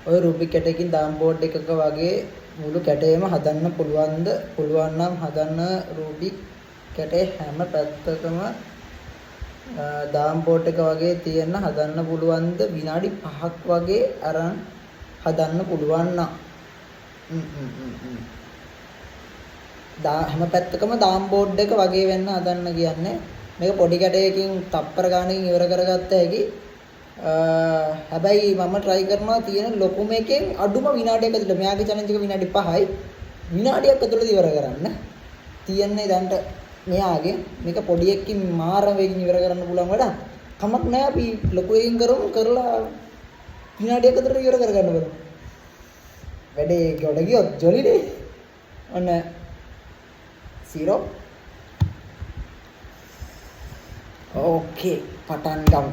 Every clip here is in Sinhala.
ඔය රූබික් කැටයකින් දාම් බෝඩ් එකක වගේ මුළු කැටයම හදන්න පුළුවන්ද? පුළුවන් නම් හදන්න රූබික් කැටේ හැම පැත්තකම දාම් බෝඩ් එක වගේ තියෙන්න හදන්න පුළුවන්ද? විනාඩි 5ක් වගේ අරන් හදන්න පුළුවන් නම් හැම පැත්තකම දාම් බෝඩ් එක වගේ වෙන්න හදන්න කියන්නේ මේක පොඩි කැටයකින් තප්පර ගානකින් ඉවර කරගත්ත හැකි. හැබැයි මම try කරනවා තියෙන ලොකුම එකෙන් අඩුම විනාඩියක් ඇතුළත මෙයාගේ challenge එක විනාඩි 5යි විනාඩියක් ඇතුළත ඉවර කරන්න තියන්නේ දැන්ට මෙයාගේ මේක පොඩි එකකින් මාර වේගින් ඉවර කරන්න පුළුවන් වැඩ කමක් නැහැ අපි ලොකු එකකින් කරමු කරලා විනාඩියක් ඇතුළත ඉවර කරගන්න බලමු වැඩේ ගොඩ ගියොත් ජොලිනේ ඔන්න 0 ඕකේ පටන් ගමු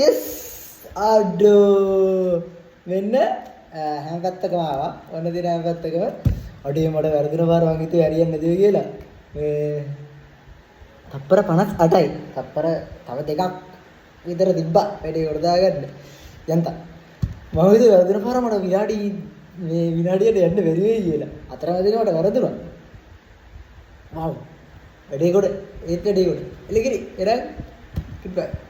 yes aduh මෙන්න හැම පැත්තකම ආවා ඔන්න දින හැම පැත්තකම අඩේ මට වැරදින පාර මං හිතුවේ හරියන්නේ නැතිව කියලා මේ තප්පර 58යි තප්පර තව දෙකක් විතර තිබ්බා වැඩේ කොට දාගන්න යන්තා මම හිතුවේ වැරදින පාර මට විනාඩියට යන්න බැරි වෙයි කියලා අතරමැදි මට වැරදුනා wow වැඩේ කොට ඒත් වැඩේ කොට එලගිරි එරන් goodbye